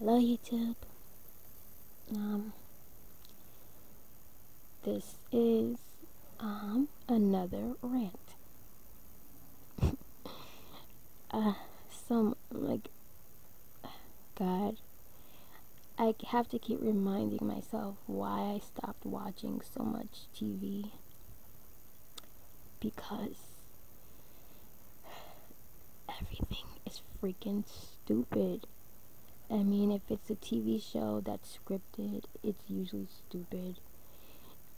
Hello YouTube. Um, this is another rant. Uh, some like God, I have to keep reminding myself why I stopped watching so much TV, because everything is freaking stupid. I mean, if it's a TV show that's scripted, it's usually stupid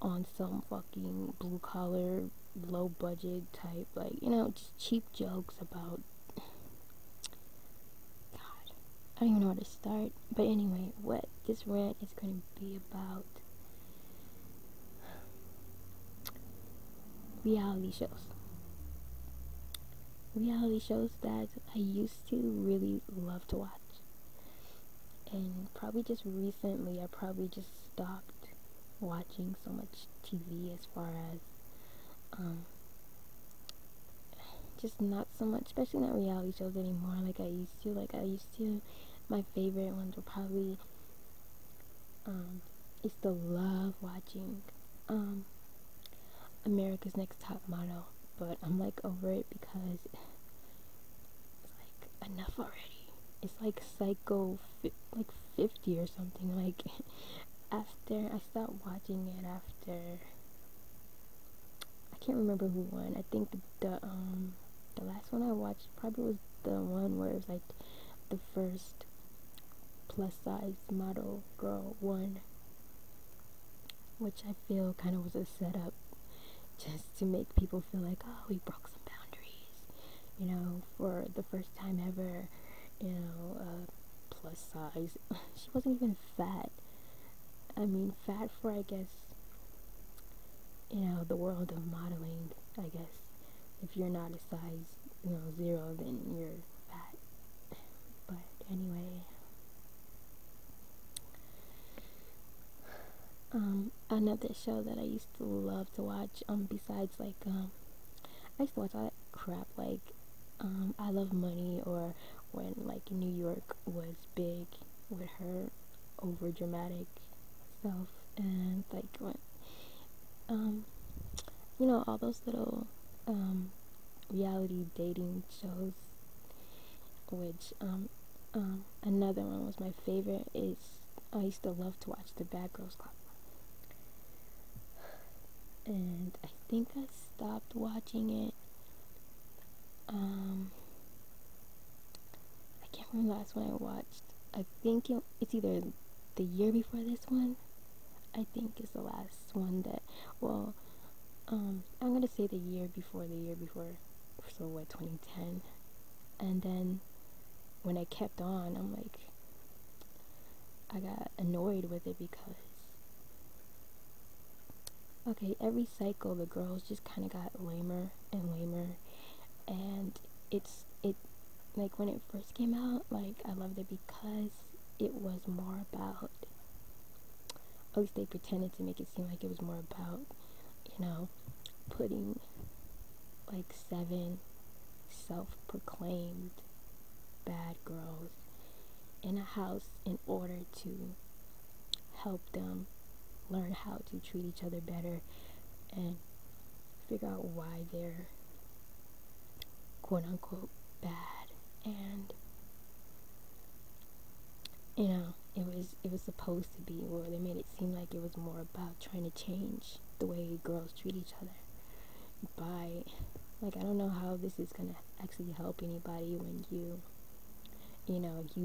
on some fucking blue collar, low budget type, like, just cheap jokes about. God, I don't even know where to start. But anyway, what this rant is going to be about: reality shows. Reality shows that I used to really love to watch. And probably just recently, I probably just stopped watching so much TV, as far as just not so much, especially not reality shows anymore like I used to. My favorite ones were probably, used to love watching America's Next Top Model, but I'm like over it because it's like enough already. It's like like 50 or something. Like after I stopped watching it after, I can't remember who won. I think the last one I watched probably was the one where it was like the first plus size model girl won, which I feel kind of was a setup just to make people feel like, oh, we broke some boundaries, for the first time ever, plus size. She wasn't even fat. I mean, fat for, I guess, the world of modeling, I guess. If you're not a size, 0, then you're fat. But anyway, another show that I used to love to watch, besides, like, I used to watch all that crap, like, I Love Money, or when, like, New York was big with her over dramatic self, and, like, when, all those little, reality dating shows, which, another one was my favorite, is I used to love to watch the Bad Girls Club. And I think I stopped watching it, I can't remember the last one I watched. I think it's either the year before this one, I think is the last one that, well, I'm gonna say the year before, so what, 2010, and then when I kept on, I'm like, I got annoyed with it because, okay, every cycle the girls just kind of got lamer and lamer, and it like, when it first came out, like, I loved it because it was more about, at least they pretended to make it seem like it was more about, putting like 7 self-proclaimed bad girls in a house in order to help them learn how to treat each other better and figure out why they're quote unquote bad. And it was supposed to be, or they made it seem like it was more about trying to change the way girls treat each other by, like, I don't know how this is gonna actually help anybody when you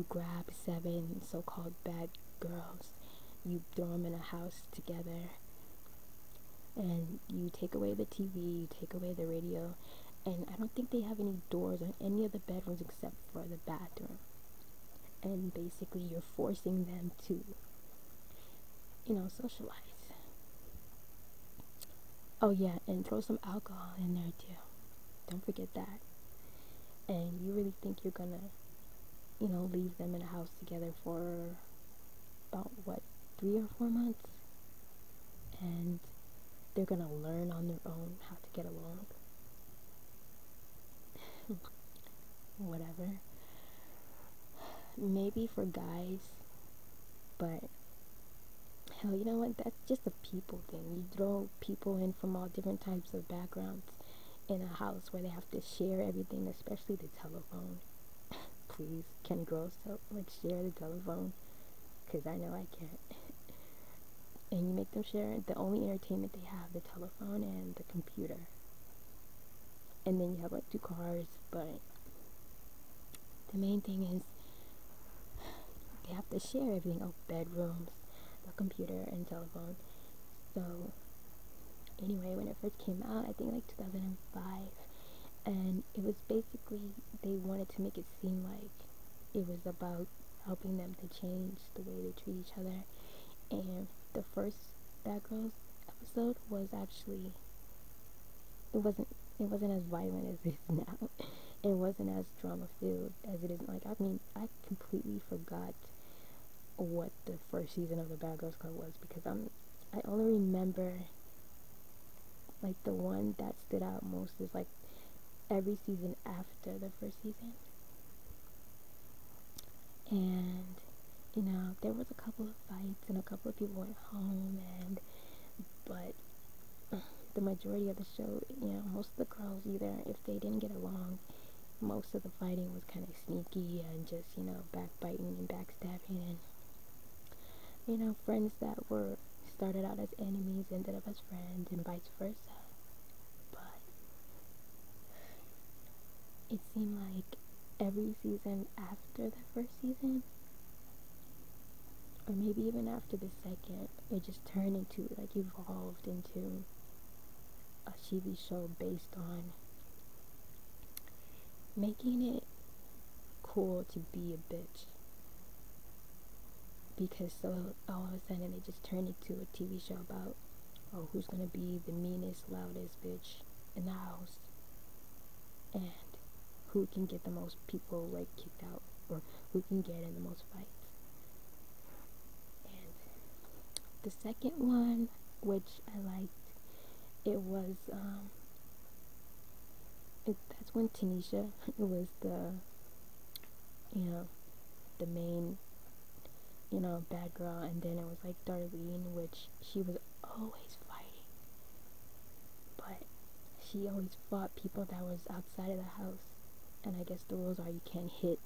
grab 7 so-called bad girls, you throw them in a house together, and you take away the TV, you take away the radio, and I don't think they have any doors on any of the bedrooms except for the bathroom. And basically you're forcing them to, socialize. Oh yeah, and throw some alcohol in there too. Don't forget that. And you really think you're gonna, leave them in a house together for about, what, 3 or 4 months? And they're gonna learn on their own how to get along. Whatever. Maybe for guys, But hell, you know what? That's just a people thing. You throw people in from all different types of backgrounds in a house where they have to share everything, especially the telephone. Please, can girls like share the telephone? Because I know I can't. And you make them share the only entertainment they have, the telephone and the computer. And then you have like 2 cars, but the main thing is they have to share everything. Oh, bedrooms, the computer and telephone. So anyway, when it first came out, I think like 2005, and it was basically, they wanted to make it seem like it was about helping them to change the way they treat each other. And the first Bad Girls episode was actually, it wasn't as violent as it is now. It wasn't as drama filled as it is. Like, I mean, I completely forgot what the first season of the Bad Girls Club was, because I only remember like the one that stood out most is like every season after the first season. And you know, there was a couple of fights and a couple of people went home, but the majority of the show, you know, most of the girls, either if they didn't get along, most of the fighting was kind of sneaky and just, you know, backbiting and backstabbing, and you know, friends that were started out as enemies ended up as friends and vice versa. But it seemed like every season after the first season, or maybe even after the second, it just turned into, like, evolved into a TV show based on making it cool to be a bitch. Because so all of a sudden it just turned into a TV show about, oh, who's gonna be the meanest, loudest bitch in the house, and who can get the most people like kicked out, or who can get in the most fights. And the second one, which I liked, it was that's when Tanisha was the, you know, the main, you know, bad girl, and then it was like Darlene, which she was always fighting, but she always fought people that was outside of the house. And I guess the rules are you can't hit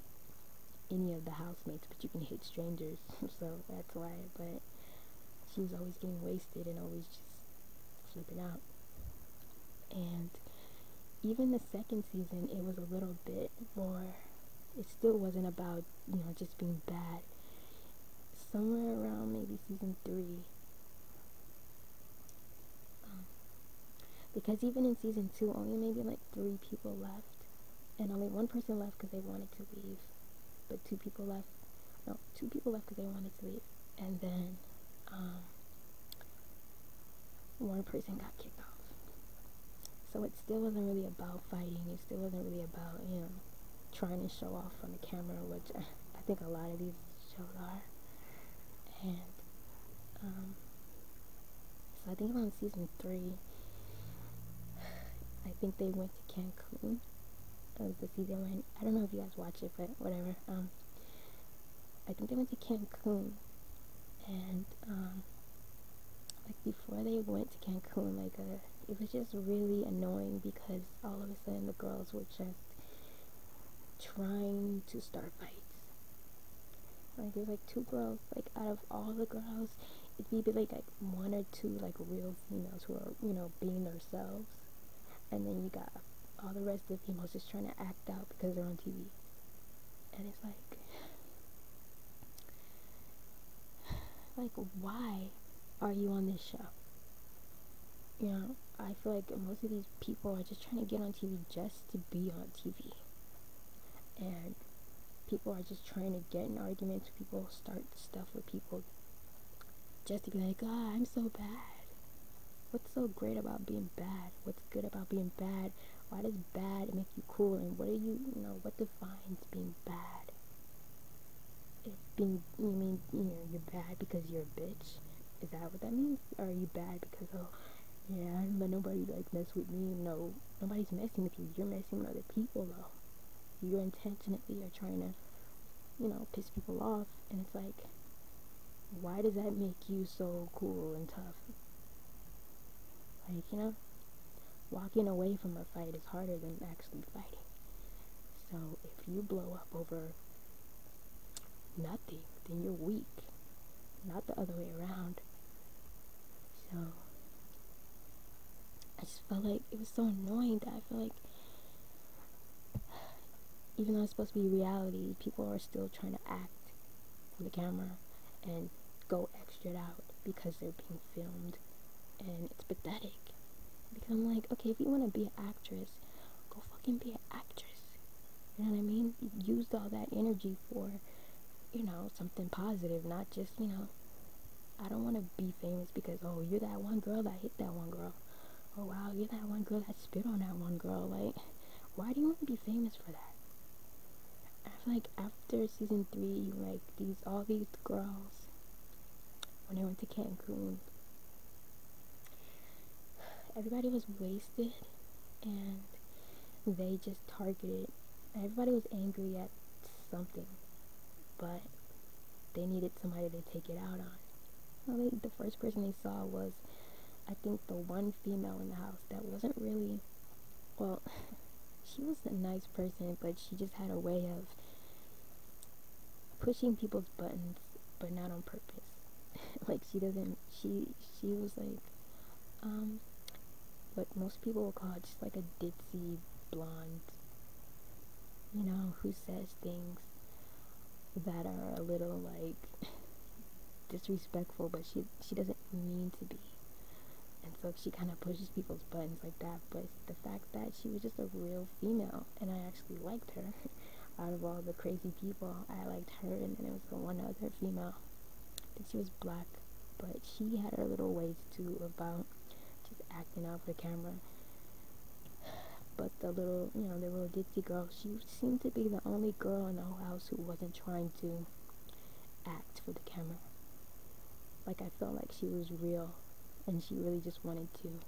any of the housemates, but you can hit strangers. So that's why. But she was always getting wasted and always just flipping out. And even the second season, it was a little bit more, it still wasn't about, you know, just being bad. Somewhere around maybe season 3, because even in season 2, only maybe like 3 people left, and only 1 person left because they wanted to leave, but 2 people left because they wanted to leave, and then 1 person got kicked off. So it still wasn't really about fighting. It still wasn't really about, you know, trying to show off on the camera, which I think a lot of these shows are. And so I think around season 3, I think they went to Cancun. That was the season when, I don't know if you guys watch it, but whatever. I think they went to Cancun, and like before they went to Cancun, like it was just really annoying because all of a sudden the girls were just trying to start fights. Like there's like 2 girls, like out of all the girls, it'd be like 1 or 2 like real females who are, you know, being themselves, and then you got all the rest of the females just trying to act out because they're on TV. And it's like why are you on this show? You know, I feel like most of these people are just trying to get on TV just to be on TV. And people are just trying to get in arguments with people, start stuff with people, just to be like, oh, I'm so bad. What's so great about being bad? What's good about being bad? Why does bad make you cool? And what are you know, what defines being bad? If you mean, you know, you're bad because you're a bitch? Is that what that means? Or are you bad because, oh, yeah, I don't let nobody like mess with me? No, nobody's messing with you. You're messing with other people though. You intentionally are trying to, you know, piss people off, and it's like, why does that make you so cool and tough? Like, you know, walking away from a fight is harder than actually fighting. So if you blow up over nothing, then you're weak, not the other way around. So I just felt like it was so annoying that I feel like even though it's supposed to be reality, people are still trying to act for the camera and go extra out because they're being filmed, and it's pathetic. Because I'm like, okay, if you want to be an actress, go fucking be an actress. You know what I mean? You used all that energy for, you know, something positive, not just, you know, I don't want to be famous because, oh, you're that one girl that hit that one girl. Oh, wow, you're that one girl that spit on that one girl. Like, why do you want to be famous for that? I feel like after season 3, like, all these girls, when they went to Cancun, everybody was wasted, and they just targeted, everybody was angry at something, but they needed somebody to take it out on. Well, the first person they saw was, I think, the one female in the house that wasn't really, well, she was a nice person, but she just had a way of pushing people's buttons, but not on purpose. Like, she was like, what most people would call just like a ditzy blonde, you know, who says things that are a little like disrespectful, but she doesn't mean to be. And so she kind of pushes people's buttons like that. But the fact that she was just a real female, and I actually liked her. Out of all the crazy people, I liked her, and then there was the one other female. I think she was black, but she had her little ways too about just acting out for the camera. But the little, you know, the little ditzy girl, she seemed to be the only girl in the whole house who wasn't trying to act for the camera. Like, I felt like she was real, and she really just wanted to.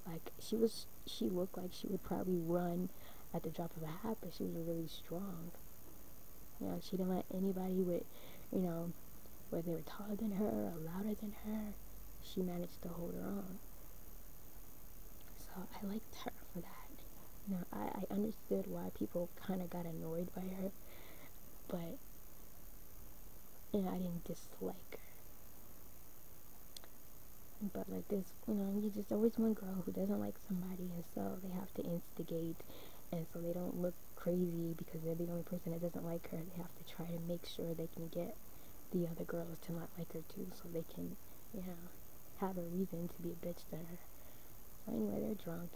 Like, she looked like she would probably run at the drop of a hat, but she was really strong. You know, she didn't let anybody with, you know, whether they were taller than her or louder than her, she managed to hold her own. So I liked her for that. You know, I understood why people kind of got annoyed by her, but, you know, I didn't dislike her. But like this, you know, you just always one girl who doesn't like somebody, and so they have to instigate, and so they don't look crazy because they're the only person that doesn't like her. They have to try to make sure they can get the other girls to not like her too, so they can, you know, have a reason to be a bitch to her. So anyway, they're drunk,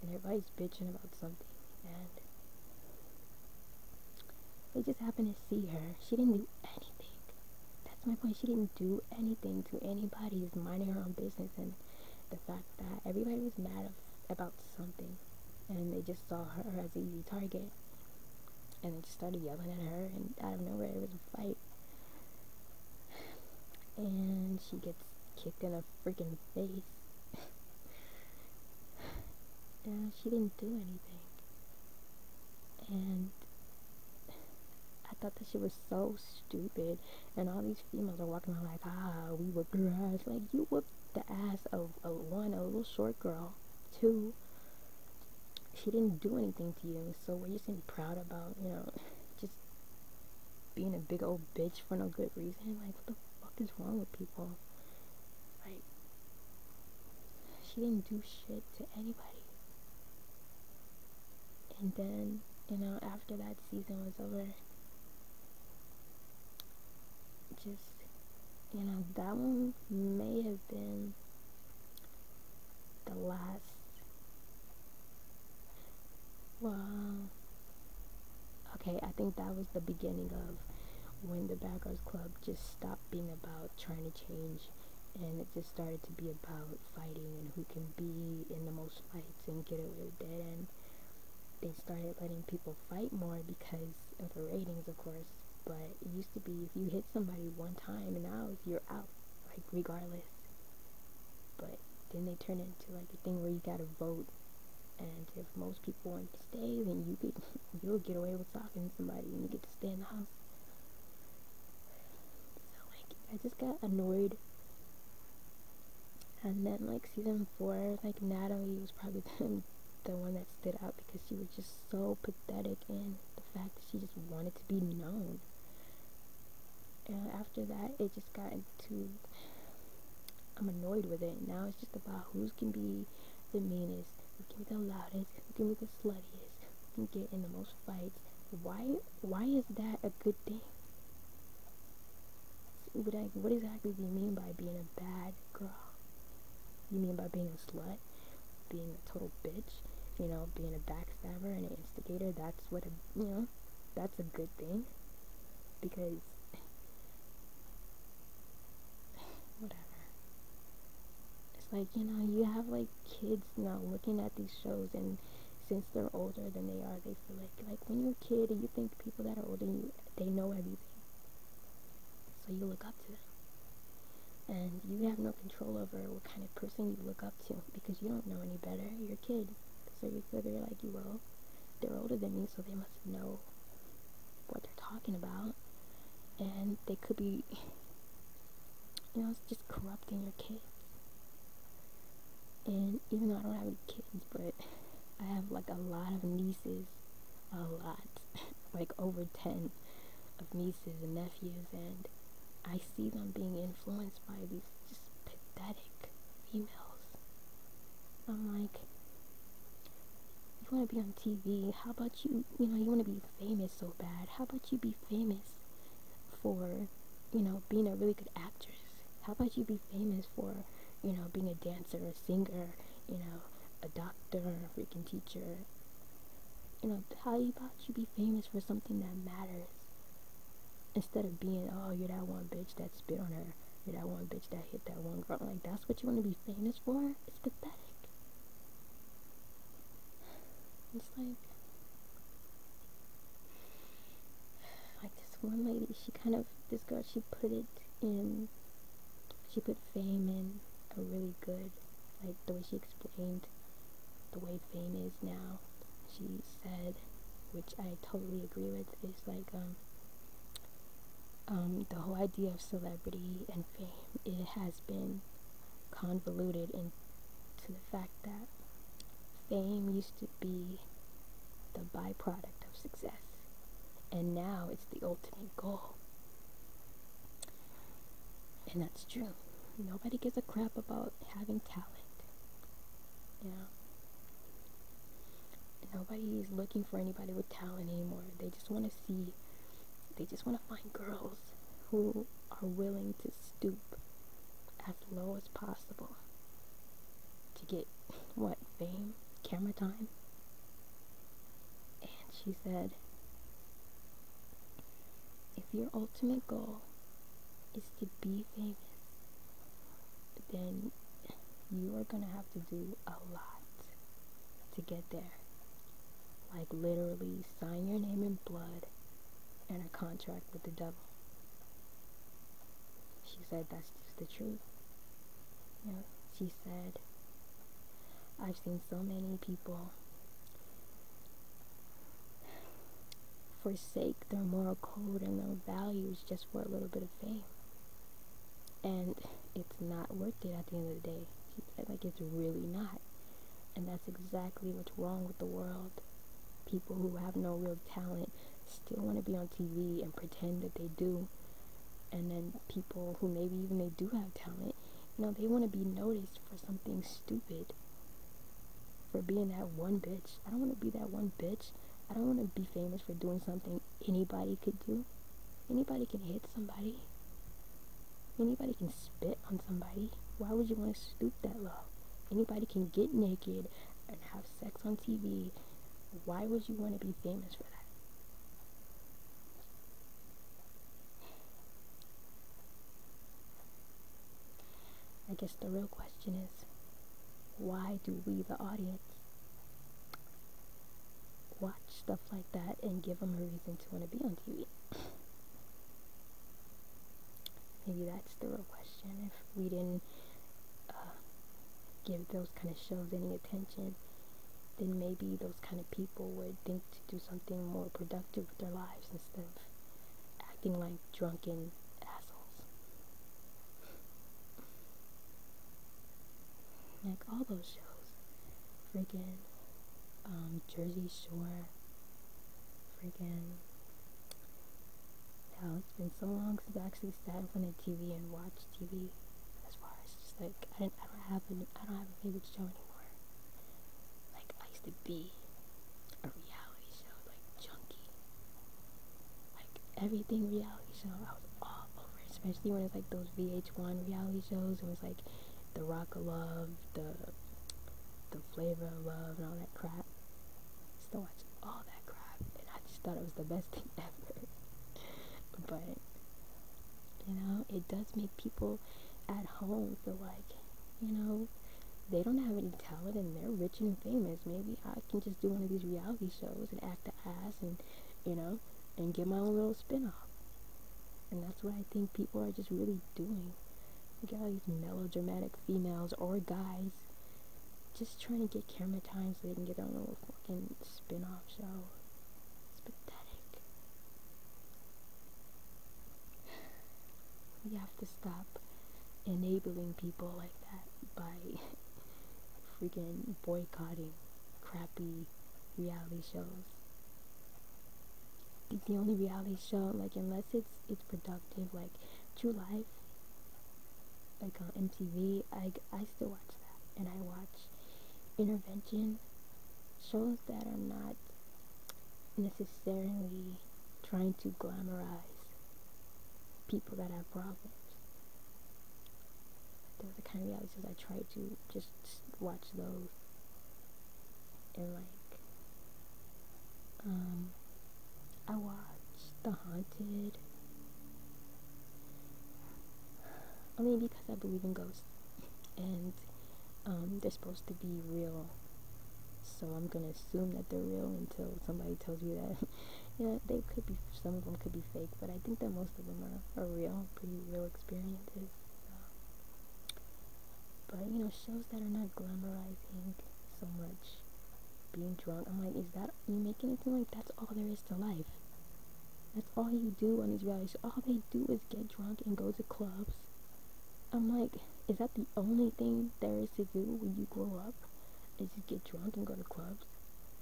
and everybody's bitching about something, and they just happen to see her. She didn't do anything. That's my point. She didn't do anything to anybody. Just minding her own business, and the fact that everybody was mad about something, and they just saw her as an easy target, and they just started yelling at her, and out of nowhere it was a fight, and she gets kicked in the freaking face, and she didn't do anything, and I thought that shit was so stupid, and all these females are walking around like, we whipped her ass. Like, you whipped the ass of a little short girl. 2, she didn't do anything to you, so what you seem proud about, you know, just being a big old bitch for no good reason? Like, what the fuck is wrong with people? Like, she didn't do shit to anybody. And then, you know, after that season was over, just, you know, that one may have been the last, well, okay, I think that was the beginning of when the Bad Girls Club just stopped being about trying to change, and it just started to be about fighting and who can be in the most fights and get away with it, and they started letting people fight more because of the ratings, of course. But it used to be if you hit somebody one time, and now you're out, like, regardless. But then they turned into like a thing where you gotta vote, and if most people want to stay, then you'll get away with talking to somebody, and you get to stay in the house. So like, I just got annoyed. And then like season 4, like Natalie was probably the one that stood out because she was just so pathetic in the fact that she just wanted to be known. And after that, it just got into, I'm annoyed with it. Now it's just about who can be the meanest, who can be the loudest, who can be the sluttiest, who can get in the most fights. Why is that a good thing? What exactly do you mean by being a bad girl? You mean by being a slut? Being a total bitch? You know, being a backstabber and an instigator? That's what that's a good thing? Because whatever. It's like, you have like kids now looking at these shows, and since they're older than they are, they feel like when you're a kid and you think people that are older than you, they know everything. So you look up to them. And you have no control over what kind of person you look up to because you don't know any better. You're a kid. So you figure like, well, they're older than me, so they must know what they're talking about. And they could be, it's just corrupting your kids. And even though I don't have any kids, but I have like a lot of nieces. A lot. Like over 10 of nieces and nephews, and I see them being influenced by these just pathetic females. I'm like, you want to be on TV? How about you want to be famous so bad? How about you be famous for, being a really good actress? How about you be famous for, being a dancer, a singer, a doctor, a freaking teacher? How about you be famous for something that matters? Instead of being, oh, you're that one bitch that spit on her, you're that one bitch that hit that one girl. Like, that's what you want to be famous for? It's pathetic. It's like this one lady, this girl, she put fame in a really good, like, the way she explained the way fame is now. She said, which I totally agree with, is like, the whole idea of celebrity and fame, it has been convoluted into the fact that fame used to be the byproduct of success, and now it's the ultimate goal. And that's true. Nobody gives a crap about having talent. Nobody is looking for anybody with talent anymore. They just want to find girls who are willing to stoop as low as possible to get fame, camera time. And she said, if your ultimate goal is to be famous, then you are gonna have to do a lot to get there. Like, literally sign your name in blood and a contract with the devil. She said that's just the truth. She said, I've seen so many people forsake their moral code and their values just for a little bit of fame. And it's not worth it at the end of the day. She said, like, it's really not. And that's exactly what's wrong with the world. People who have no real talent still want to be on TV and pretend that they do. And then people who maybe even they do have talent, they want to be noticed for something stupid. For being that one bitch. I don't want to be that one bitch. I don't want to be famous for doing something anybody could do. Anybody can hit somebody. Anybody can spit on somebody. Why would you want to stoop that low? Anybody can get naked and have sex on TV. Why would you want to be famous for that? I guess the real question is, why do we, the audience, watch stuff like that and give them a reason to want to be on TV? Maybe that's the real question. If we didn't give those kind of shows any attention, then maybe those kind of people would think to do something more productive with their lives instead of acting like drunken assholes. Like all those shows. Freaking Jersey Shore. Freaking hell, it's been so long since I actually sat in front of TV and watched TV. As far as just like I don't have a favorite show anymore. Like I used to be a reality show like junkie. Like everything reality show, I was all over it. Especially when it's like those VH1 reality shows. It was like the Rock of Love, the Flavor of Love, and all that crap. I used to watch all that crap, and I just thought it was the best thing ever. But you know, it does make people at home feel like, you know, they don't have any talent and they're rich and famous. Maybe I can just do one of these reality shows and act the ass and, you know, and get my own little spin-off. And that's what I think people are just really doing. You got all these melodramatic females or guys just trying to get camera time so they can get their own little fucking spin-off show. It's pathetic. We have to stop enabling people like that by freaking boycotting crappy reality shows. I think the only reality show, like unless it's productive, like True Life, like on MTV, I still watch that, and I watch intervention shows that are not necessarily trying to glamorize people that have problems. Those are the kind of reality shows I try to just watch those. And like I watched The Haunted, only because I believe in ghosts, and they're supposed to be real, so I'm gonna assume that they're real until somebody tells you that you know, they could be, some of them could be fake, but I think that most of them are real, pretty real experiences. But you know, shows that are not glamorizing so much being drunk, I'm like, is that you making it seem like that's all there is to life? That's all you do on these reality shows. All they do is get drunk and go to clubs. I'm like, is that the only thing there is to do when you grow up? Is just get drunk and go to clubs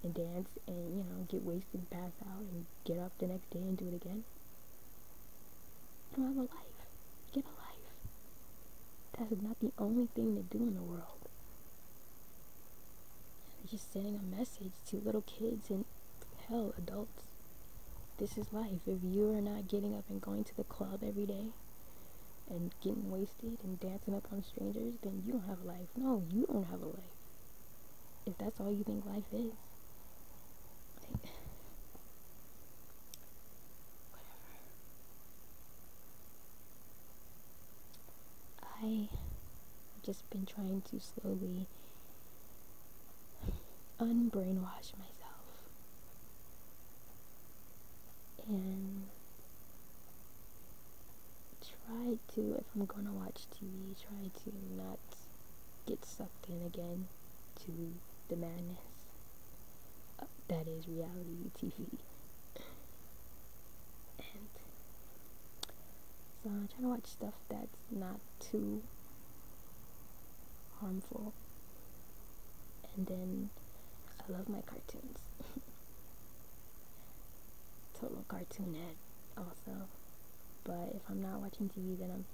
and dance and, you know, get wasted and pass out and get up the next day and do it again? You don't have a life. Get a life. That's not the only thing to do in the world. They're just sending a message to little kids and, hell, adults. This is life. If you are not getting up and going to the club every day and getting wasted and dancing up on strangers, then you don't have a life. No, you don't have a life. If that's all you think life is. Like, whatever. I've just been trying to slowly unbrainwash myself. And try to, if I'm gonna watch TV, try to not get sucked in again to the madness that is reality TV. And so I try to watch stuff that's not too harmful. And then I love my cartoons. Total cartoon head also. But if I'm not watching TV, then I'm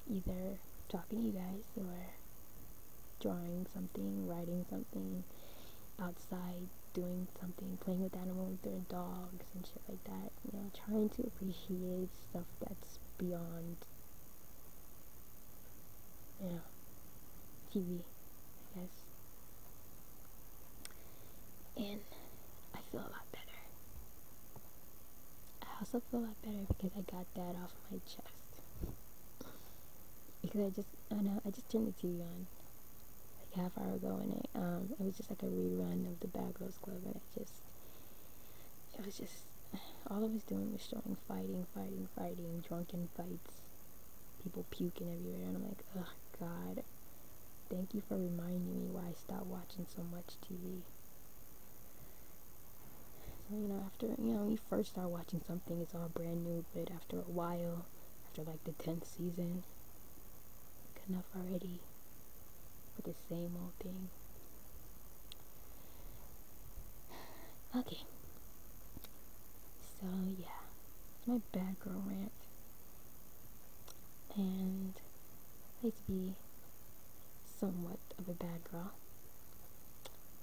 either talking to you guys or drawing something, writing something, outside doing something, playing with animals, doing dogs and shit like that. You know, trying to appreciate stuff that's beyond, you know, TV, I guess. And I feel a lot better. I also feel a lot better because I got that off my chest. Because I just turned the TV on like half hour ago, and it was just like a rerun of the Bad Girls Club, and it was just, all I was doing was showing fighting, drunken fights, people puking everywhere, and I'm like, ugh, God, thank you for reminding me why I stopped watching so much TV. So, you know, after, you know, when you first start watching something, it's all brand new, but after a while, after like the 10th season, like enough already. for the same old thing. Okay. So yeah, it's my bad girl rant. And I used to be somewhat of a bad girl,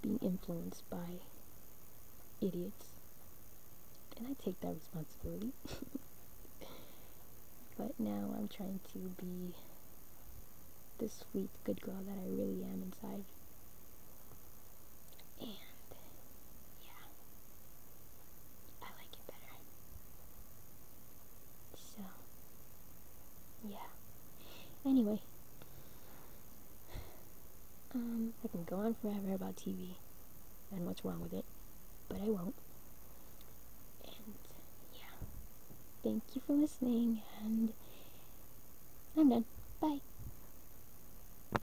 being influenced by idiots, and I take that responsibility. But now I'm trying to be the sweet, good girl that I really am inside. And yeah, I like it better. So yeah. Anyway, I can go on forever about TV and what's wrong with it, but I won't. And yeah, thank you for listening, and I'm done. Bye.